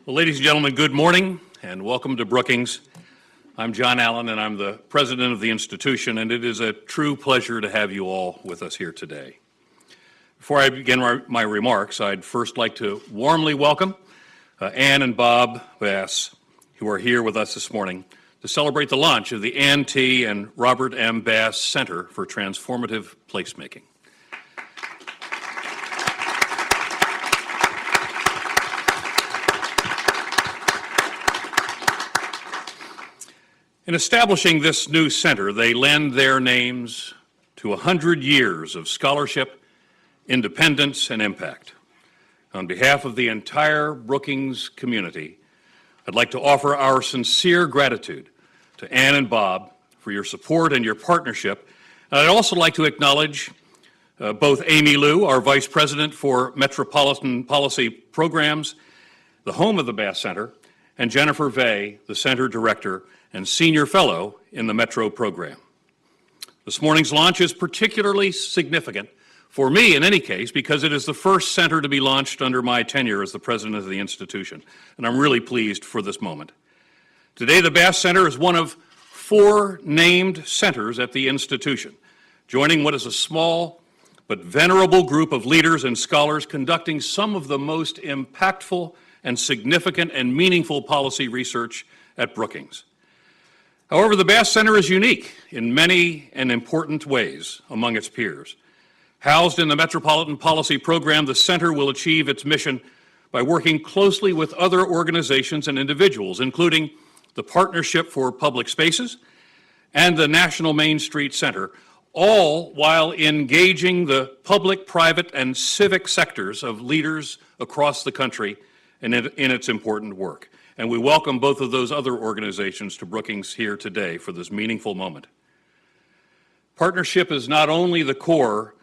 Well, ladies and gentlemen, good morning and welcome to Brookings. I'm John Allen and I'm the president of the institution, and it is a true pleasure to have you all with us here today. Before I begin my remarks, I'd first like to warmly welcome Ann and Bob Bass, who are here with us this morning to celebrate the launch of the Ann T. and Robert M. Bass Center for Transformative Placemaking. In establishing this new center, they lend their names to 100 years of scholarship, independence, and impact. On behalf of the entire Brookings community, I'd like to offer our sincere gratitude to Ann and Bob for your support and your partnership. And I'd also like to acknowledge both Amy Liu, our Vice President for Metropolitan Policy Programs, the home of the Bass Center, and Jennifer Vey, the Center Director and Senior Fellow in the Metro program. This morning's launch is particularly significant for me in any case because it is the first center to be launched under my tenure as the president of the institution, and I'm really pleased for this moment. Today, the Bass Center is one of 4 named centers at the institution, joining what is a small but venerable group of leaders and scholars conducting some of the most impactful and significant and meaningful policy research at Brookings. However, the Bass Center is unique in many and important ways among its peers. Housed in the Metropolitan Policy Program, the center will achieve its mission by working closely with other organizations and individuals, including the Partnership for Public Spaces and the National Main Street Center, all while engaging the public, private, and civic sectors of leaders across the country in its important work. And we welcome both of those other organizations to Brookings here today for this meaningful moment. Partnership is not only the core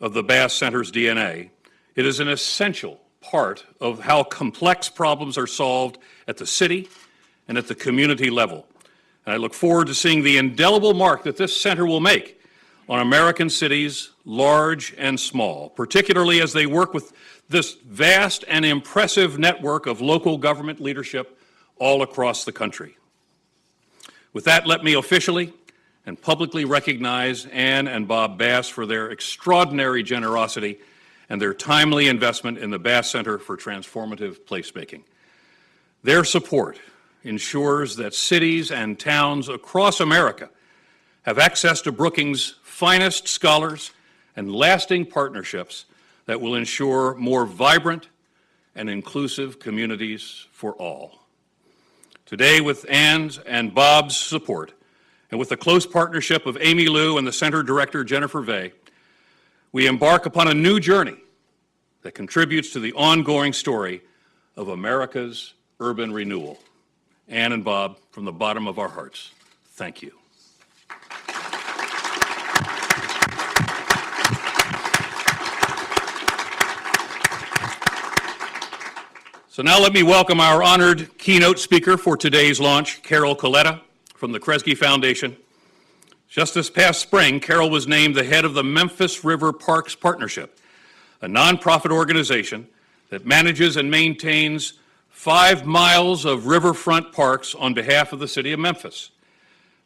of the Bass Center's DNA, it is an essential part of how complex problems are solved at the city and at the community level. And I look forward to seeing the indelible mark that this center will make on American cities, large and small, particularly as they work with this vast and impressive network of local government leadership all across the country. With that, let me officially and publicly recognize Ann and Bob Bass for their extraordinary generosity and their timely investment in the Bass Center for Transformative Placemaking. Their support ensures that cities and towns across America have access to Brookings' finest scholars and lasting partnerships that will ensure more vibrant and inclusive communities for all. Today, with Ann's and Bob's support, and with the close partnership of Amy Liu and the Center Director Jennifer Vey, we embark upon a new journey that contributes to the ongoing story of America's urban renewal. Ann and Bob, from the bottom of our hearts, thank you. So now let me welcome our honored keynote speaker for today's launch, Carol Coletta from the Kresge Foundation. Just this past spring, Carol was named the head of the Memphis River Parks Partnership, a nonprofit organization that manages and maintains 5 miles of riverfront parks on behalf of the city of Memphis.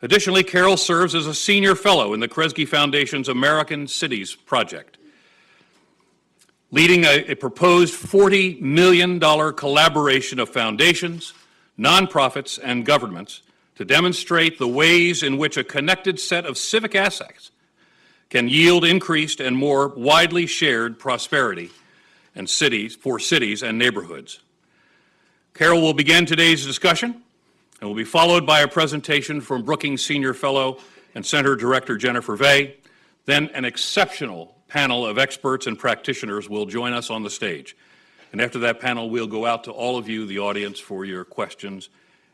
Additionally, Carol serves as a senior fellow in the Kresge Foundation's American Cities Project, leading a proposed $40 million collaboration of foundations, nonprofits, and governments to demonstrate the ways in which a connected set of civic assets can yield increased and more widely shared prosperity and for cities and neighborhoods. Carol will begin today's discussion and will be followed by a presentation from Brookings Senior Fellow and Center Director Jennifer Vey. Then an exceptional panel of experts and practitioners will join us on the stage. And after that panel, we'll go out to all of you, the audience, for your questions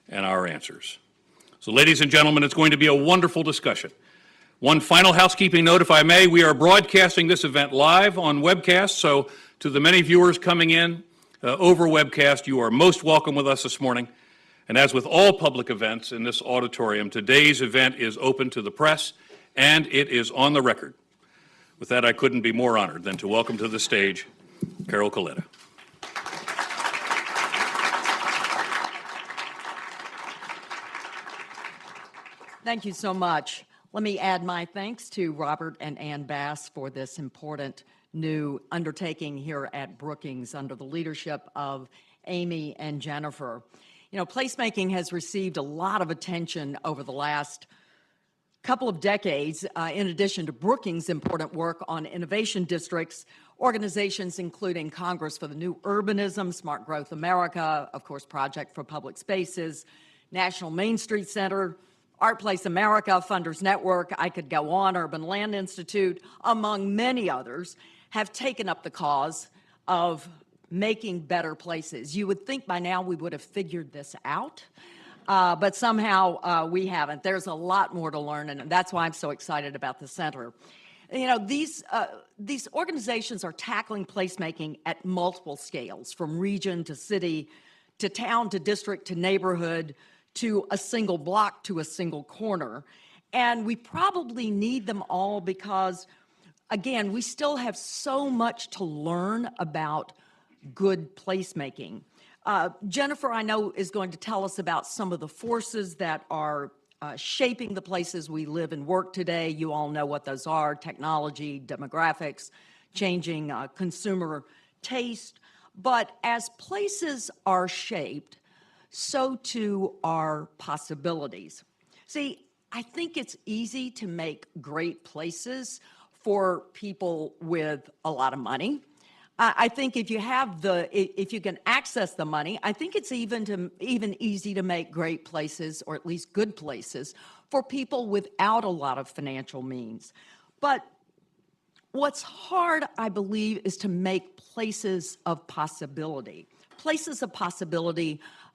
and our answers. So ladies and gentlemen, it's going to be a wonderful discussion. One final housekeeping note, if I may, we are broadcasting this event live on webcast, so to the many viewers coming in over webcast, you are most welcome with us this morning. And as with all public events in this auditorium, today's event is open to the press and it is on the record. With that, I couldn't be more honored than to welcome to the stage Carol Coletta. Thank you so much. Let me add my thanks to Robert and Ann Bass for this important new undertaking here at Brookings under the leadership of Amy and Jennifer. You know, placemaking has received a lot of attention over the last couple of decades, in addition to Brookings' important work on innovation districts. Organizations including Congress for the New Urbanism, Smart Growth America, of course, Project for Public Spaces, National Main Street Center, Art Place America, Funders Network, I could go on, Urban Land Institute, among many others, have taken up the cause of making better places. You would think by now we would have figured this out, but somehow we haven't. There's a lot more to learn, and that's why I'm so excited about the center. You know, these organizations are tackling placemaking at multiple scales, from region to city, to town to district to neighborhood, to a single block to a single corner. And we probably need them all because, again, we still have so much to learn about good placemaking. Jennifer, I know, is going to tell us about some of the forces that are shaping the places we live and work today. You all know what those are: technology, demographics, changing consumer taste. But as places are shaped, so too are possibilities. See, I think it's easy to make great places for people with a lot of money. I think if you can access the money, I think it's even easy to make great places, or at least good places, for people without a lot of financial means. But what's hard, I believe, is to make places of possibility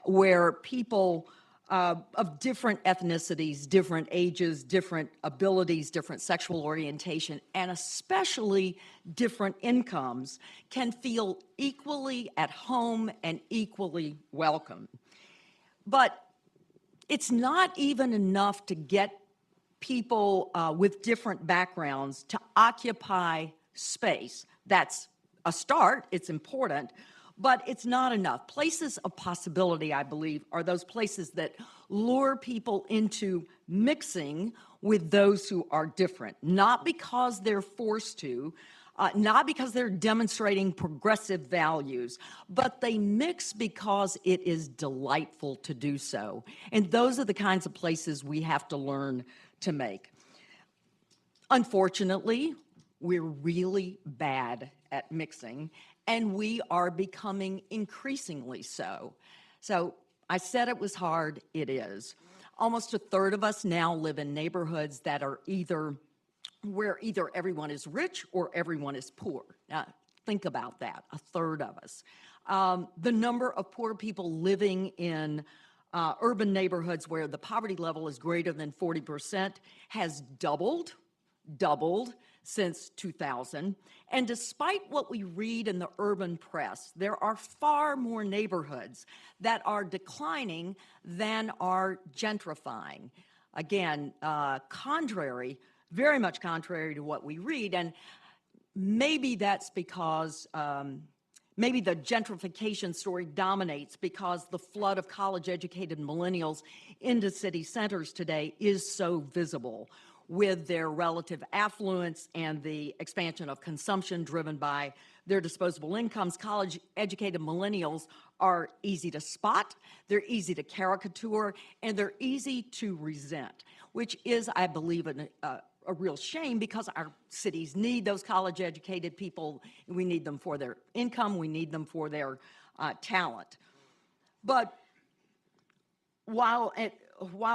where people of different ethnicities, different ages, different abilities, different sexual orientation, and especially different incomes can feel equally at home and equally welcome. But it's not even enough to get people with different backgrounds to occupy space. That's a start, it's important, but it's not enough. Places of possibility, I believe, are those places that lure people into mixing with those who are different, not because they're forced to, not because they're demonstrating progressive values, but they mix because it is delightful to do so. And those are the kinds of places we have to learn to make. Unfortunately, we're really bad at mixing, and we are becoming increasingly so. So I said it was hard, it is. Almost a third of us now live in neighborhoods that are where either everyone is rich or everyone is poor. Now, think about that, a third of us. The number of poor people living in urban neighborhoods where the poverty level is greater than 40% has doubled since 2000. And despite what we read in the urban press, there are far more neighborhoods that are declining than are gentrifying. Again, very much contrary to what we read. And maybe that's because maybe the gentrification story dominates because the flood of college-educated millennials into city centers today is so visible, with their relative affluence and the expansion of consumption driven by their disposable incomes. College-educated millennials are easy to spot, they're easy to caricature, and they're easy to resent, which is, I believe, a real shame because our cities need those college-educated people. We need them for their income, we need them for their talent. But while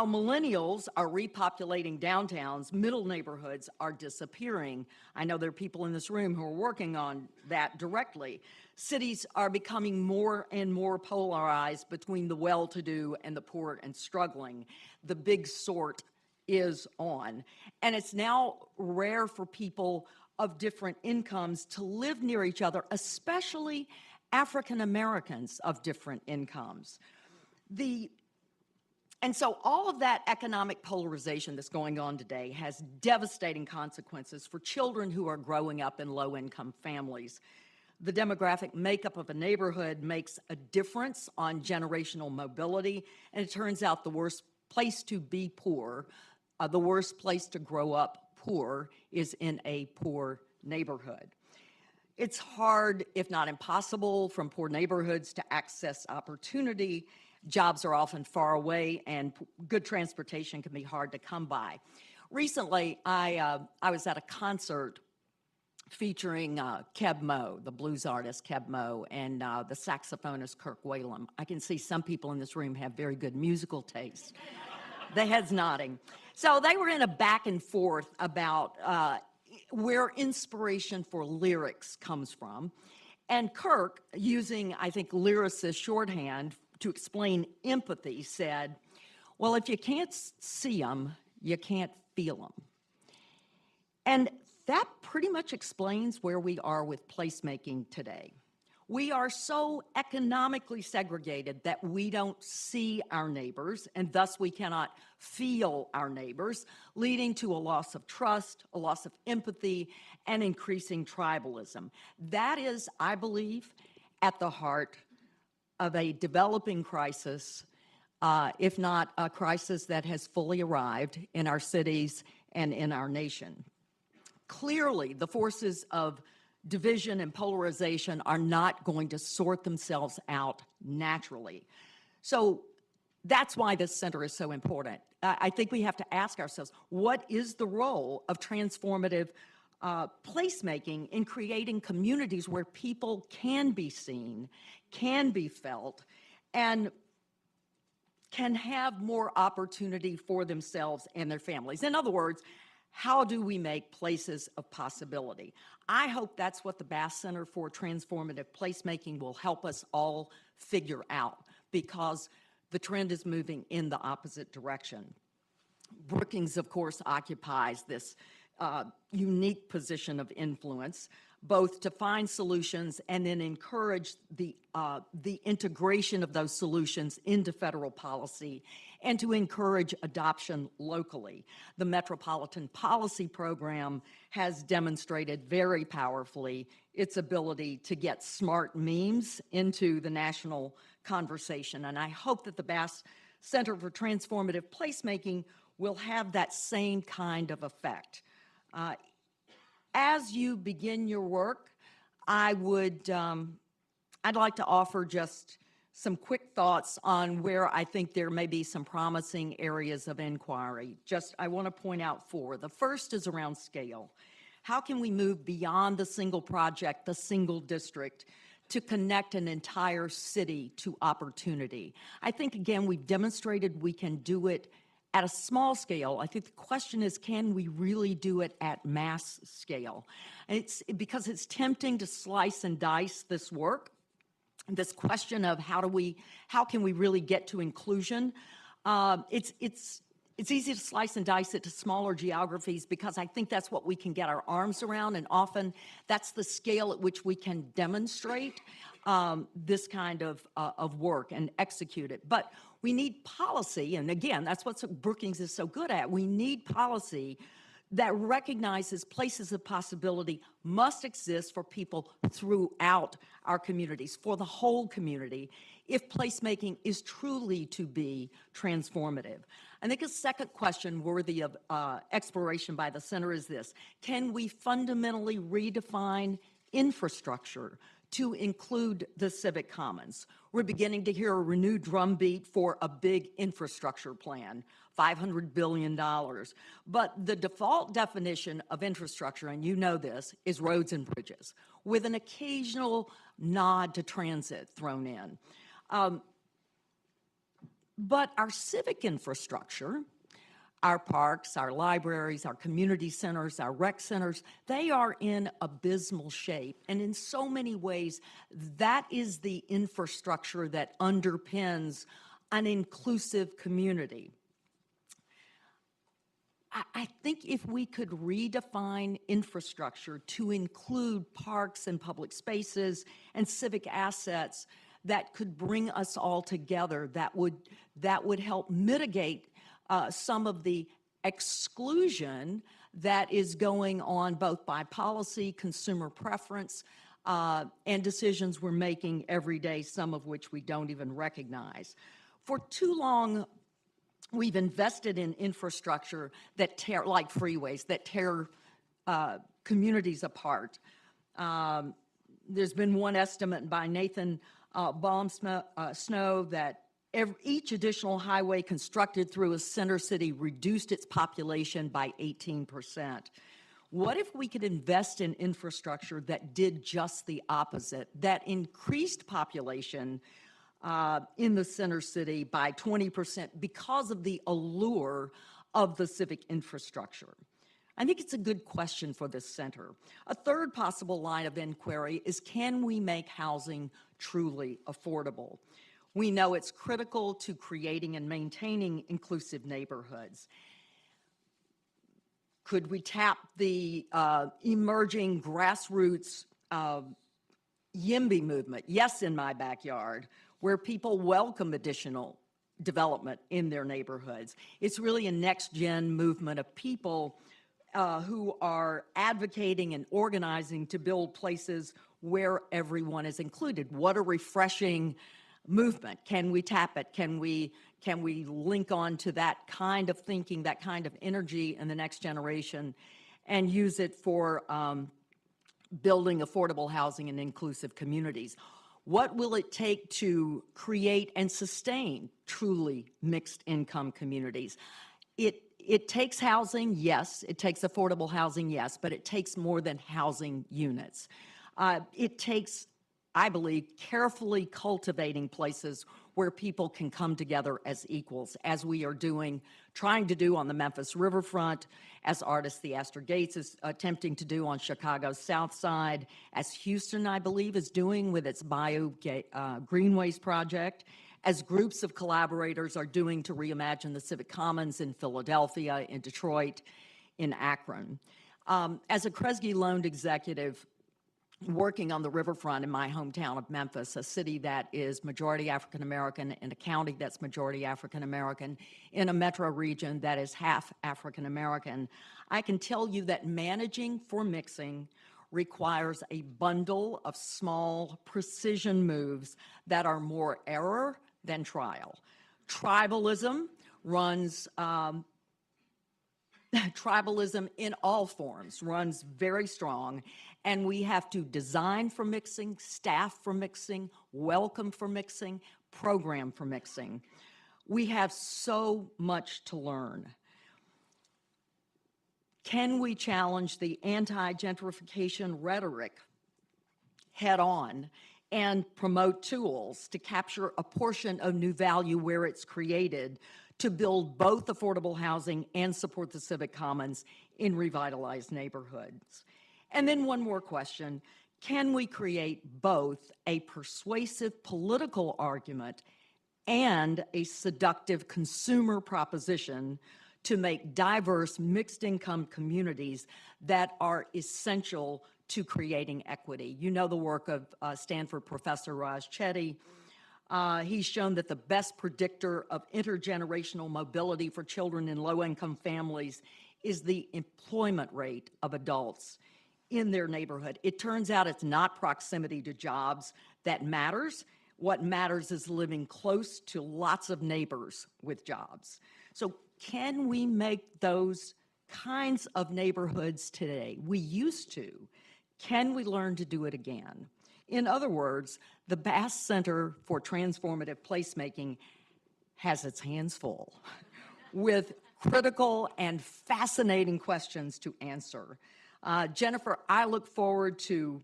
millennials are repopulating downtowns, middle neighborhoods are disappearing. I know there are people in this room who are working on that directly. Cities are becoming more and more polarized between the well-to-do and the poor and struggling. The big sort is on. And it's now rare for people of different incomes to live near each other, especially African Americans of different incomes. And so all of that economic polarization that's going on today has devastating consequences for children who are growing up in low-income families. The demographic makeup of a neighborhood makes a difference on generational mobility, and it turns out the worst place to be poor, the worst place to grow up poor is in a poor neighborhood. It's hard, if not impossible, from poor neighborhoods to access opportunity. Jobs are often far away, and good transportation can be hard to come by. Recently, I was at a concert featuring Keb Mo, the blues artist Keb Mo, and the saxophonist Kirk Whalum. I can see some people in this room have very good musical taste. The heads nodding. So they were in a back and forth about where inspiration for lyrics comes from. And Kirk, using, I think, lyricist shorthand to explain empathy, said, well, if you can't see them, you can't feel them. And that pretty much explains where we are with placemaking today. We are so economically segregated that we don't see our neighbors, and thus we cannot feel our neighbors, leading to a loss of trust, a loss of empathy, and increasing tribalism. That is, I believe, at the heart of a developing crisis, if not a crisis that has fully arrived in our cities and in our nation. Clearly, the forces of division and polarization are not going to sort themselves out naturally. So that's why this center is so important. I think we have to ask ourselves, what is the role of transformative placemaking in creating communities where people can be seen, can be felt, and can have more opportunity for themselves and their families? In other words, how do we make places of possibility? I hope that's what the Bass Center for Transformative Placemaking will help us all figure out, because the trend is moving in the opposite direction. Brookings, of course, occupies this unique position of influence, both to find solutions and then encourage the integration of those solutions into federal policy, and to encourage adoption locally. The Metropolitan Policy Program has demonstrated very powerfully its ability to get smart memes into the national conversation, and I hope that the Bass Center for Transformative Placemaking will have that same kind of effect. As you begin your work, I'd like to offer just some quick thoughts on where I think there may be some promising areas of inquiry. I want to point out four. The first is around scale. How can we move beyond the single project, the single district, to connect an entire city to opportunity? I think, again, we've demonstrated we can do it at a small scale. I think the question is, can we really do it at mass scale? And it's because it's tempting to slice and dice this work. This question of how can we really get to inclusion? It's easy to slice and dice it to smaller geographies, because I think that's what we can get our arms around, and often that's the scale at which we can demonstrate this kind of work and execute it. But we need policy, and again, that's what Brookings is so good at. We need policy that recognizes places of possibility must exist for people throughout our communities, for the whole community, if placemaking is truly to be transformative. I think a second question worthy of exploration by the center is this: can we fundamentally redefine infrastructure to include the civic commons? We're beginning to hear a renewed drumbeat for a big infrastructure plan, $500 billion. But the default definition of infrastructure, and you know this, is roads and bridges, with an occasional nod to transit thrown in. But our civic infrastructure, our parks, our libraries, our community centers, our rec centers, they are in abysmal shape. And in so many ways, that is the infrastructure that underpins an inclusive community. I think if we could redefine infrastructure to include parks and public spaces and civic assets that could bring us all together, that would help mitigate some of the exclusion that is going on both by policy, consumer preference, and decisions we're making every day, some of which we don't even recognize. For too long, We've invested in infrastructure that tear, like freeways, that tear communities apart. There's been one estimate by Nathan Snow that each additional highway constructed through a center city reduced its population by 18%. What if we could invest in infrastructure that did just the opposite, that increased population in the center city by 20% because of the allure of the civic infrastructure? I think it's a good question for this center. A third possible line of inquiry is, can we make housing truly affordable? We know it's critical to creating and maintaining inclusive neighborhoods. Could we tap the emerging grassroots YIMBY movement, Yes in My Backyard, where people welcome additional development in their neighborhoods? It's really a next-gen movement of people who are advocating and organizing to build places where everyone is included. What a refreshing movement. Can we tap it? Can we link on to that kind of thinking, that kind of energy in the next generation, and use it for building affordable housing and inclusive communities? What will it take to create and sustain truly mixed income communities? It takes housing, yes. It takes affordable housing, yes, but it takes more than housing units. It takes, I believe, carefully cultivating places where people can come together as equals, as we are trying to do on the Memphis riverfront, as artist Theaster Gates is attempting to do on Chicago's South Side, as Houston, I believe, is doing with its Bayou Greenways project, as groups of collaborators are doing to reimagine the civic commons in Philadelphia, in Detroit, in Akron. As a Kresge loaned executive working on the riverfront in my hometown of Memphis, a city that is majority African American, in a county that's majority African American, in a metro region that is half African American, I can tell you that managing for mixing requires a bundle of small precision moves that are more error than trial. Tribalism runs tribalism in all forms runs very strong, and we have to design for mixing, staff for mixing, welcome for mixing, program for mixing. We have so much to learn. Can we challenge the anti-gentrification rhetoric head on and promote tools to capture a portion of new value where it's created, to build both affordable housing and support the civic commons in revitalized neighborhoods? And then one more question: can we create both a persuasive political argument and a seductive consumer proposition to make diverse mixed-income communities that are essential to creating equity? You know the work of Stanford professor Raj Chetty. He's shown that the best predictor of intergenerational mobility for children in low-income families is the employment rate of adults in their neighborhood. It turns out it's not proximity to jobs that matters. What matters is living close to lots of neighbors with jobs. So can we make those kinds of neighborhoods today? We used to. Can we learn to do it again? In other words, the Bass Center for Transformative Placemaking has its hands full with critical and fascinating questions to answer. Jennifer, I look forward to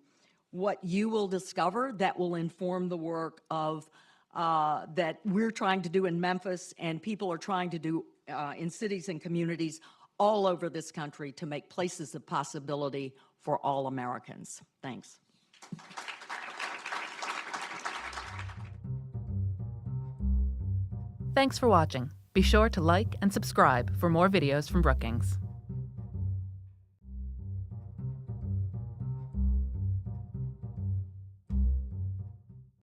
what you will discover that will inform the work of that we're trying to do in Memphis and people are trying to do in cities and communities all over this country to make places of possibility for all Americans. Thanks. Thanks for watching. Be sure to like and subscribe for more videos from Brookings.